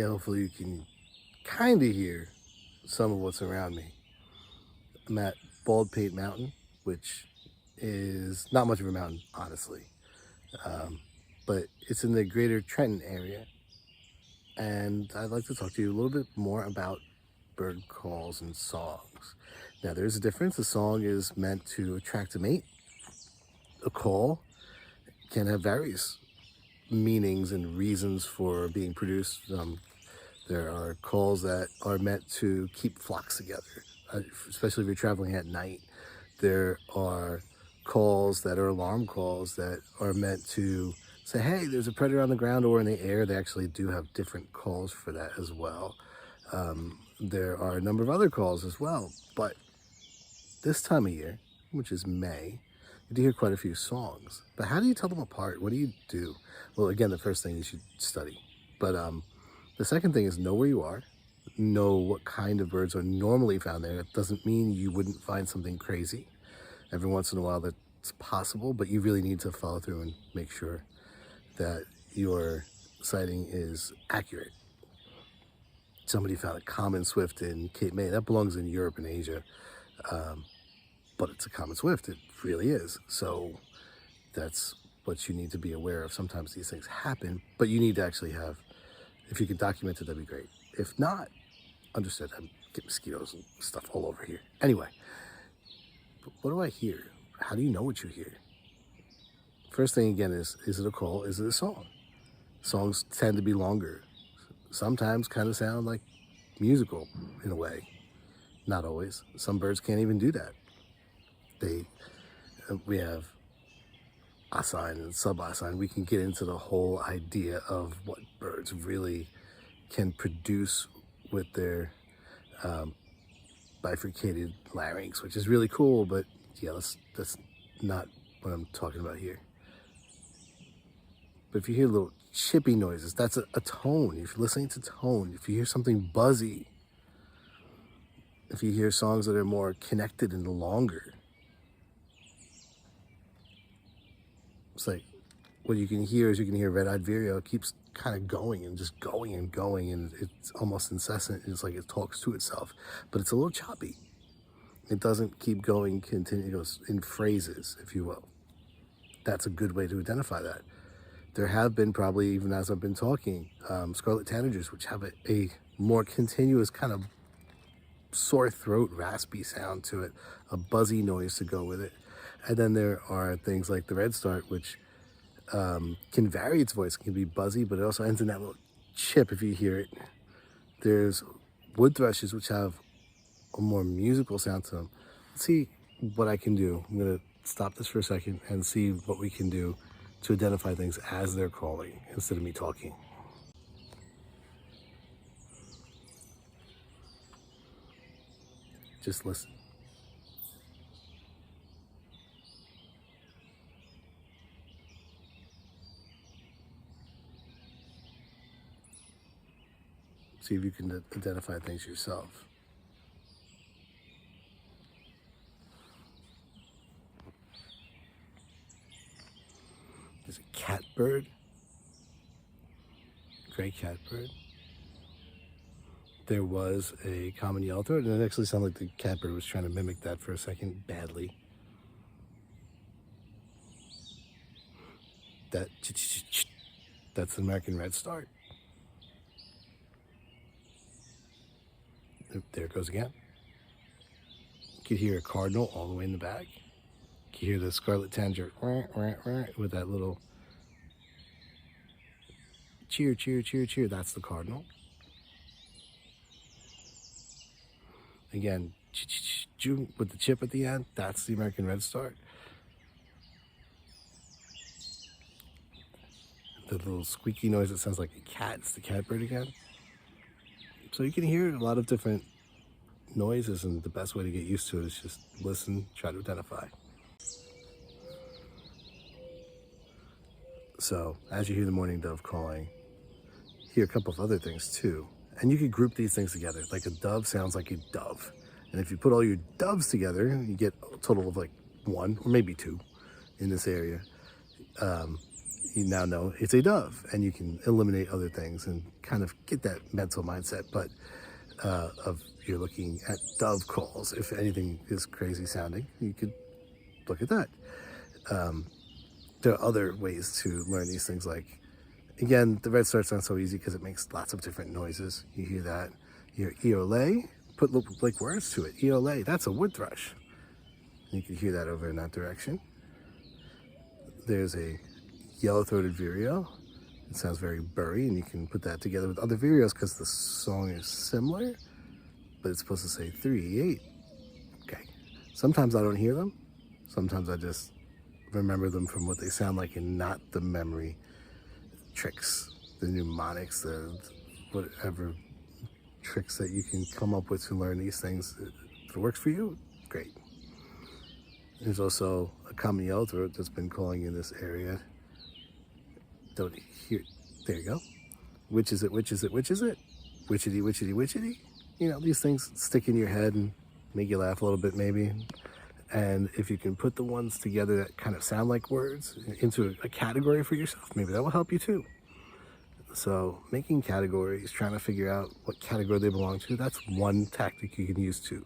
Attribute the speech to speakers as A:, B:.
A: hopefully you can kind of hear some of what's around me. I'm at Baldpate Mountain, which is not much of a mountain, honestly, um, but it's in the greater Trenton area. And I'd like to talk to you a little bit more about bird calls and songs. Now, there's a difference. A song is meant to attract a mate. A call can have various meanings and reasons for being produced. There are calls that are meant to keep flocks together, especially if you're traveling at night. There are calls that are alarm calls that are meant to say, hey, there's a predator on the ground or in the air. They actually do have different calls for that as well. There are a number of other calls as well, but this time of year, which is May, you do hear quite a few songs. But how do you tell them apart? What do you do? Well, again, the first thing is you study. But the second thing is know where you are, know what kind of birds are normally found there. That doesn't mean you wouldn't find something crazy. Every once in a while that's possible, but you really need to follow through and make sure that your sighting is accurate. Somebody found a common swift in Cape May. That belongs in Europe and Asia, but it's a common swift. It really is. So that's what you need to be aware of. Sometimes these things happen, but you need to actually have, if you could document it, that'd be great. If not, understood. I get mosquitoes and stuff all over here. Anyway, but what do I hear? How do you know what you hear? First thing again is it a call? Is it a song? Songs tend to be longer. Sometimes kind of sound like musical in a way. Not always. Some birds can't even do that. We have assign and sub-assign. We can get into the whole idea of what birds really can produce with their bifurcated larynx, which is really cool, but yeah, that's not what I'm talking about here. But if you hear little chippy noises, that's a tone. If you're listening to tone, if you hear something buzzy, if you hear songs that are more connected and longer, it's like what you can hear is you can hear red-eyed vireo. It keeps kind of going and just going and going, and it's almost incessant. It's like it talks to itself, but it's a little choppy. It doesn't keep going continuous in phrases, if you will. That's a good way to identify that. There have been, probably even as I've been talking, scarlet tanagers, which have a more continuous kind of sore throat, raspy sound to it, a buzzy noise to go with it. And then there are things like the redstart, which can vary its voice. It can be buzzy, but it also ends in that little chip if you hear it. There's wood thrushes, which have a more musical sound to them. Let's see what I can do. I'm going to stop this for a second and see what we can do to identify things as they're calling instead of me talking. Just listen. See if you can identify things yourself. There's a catbird, gray catbird. There was a common yellowthroat, and it actually sounded like the catbird was trying to mimic that for a second badly. That's the American redstart. There it goes again. You could hear a cardinal all the way in the back. You can hear the scarlet tanager with that little cheer, cheer, cheer, cheer. That's the cardinal. Again, with the chip at the end, that's the American redstart. The little squeaky noise that sounds like a cat, it's the catbird again. So you can hear a lot of different noises, and the best way to get used to it is just listen, try to identify. So as you hear the mourning dove calling, hear a couple of other things too. And you could group these things together. Like a dove sounds like a dove. And if you put all your doves together, you get a total of like one or maybe two in this area. you now know it's a dove, and you can eliminate other things and kind of get that mental mindset. But of you're looking at dove calls. If anything is crazy sounding, you could look at that. There are other ways to learn these things. Like, again, the red start's not so easy because it makes lots of different noises. You hear that. You hear eolay. Put like words to it. Eolay. That's a wood thrush. You can hear that over in that direction. There's a yellow-throated vireo. It sounds very burry, and you can put that together with other vireos because the song is similar, but it's supposed to say 3-8. Okay. Sometimes I don't hear them. Sometimes I just remember them from what they sound like and not the memory tricks, the mnemonics, the whatever tricks that you can come up with to learn these things. If it works for you, great. There's also a common yellow-throat that's been calling in this area. Don't hear. There you go. Which is it? Which is it? Which is it? Witchity, witchity, witchity. You know, these things stick in your head and make you laugh a little bit, maybe. And if you can put the ones together that kind of sound like words into a category for yourself, maybe that will help you too. So making categories, trying to figure out what category they belong to, that's one tactic you can use too.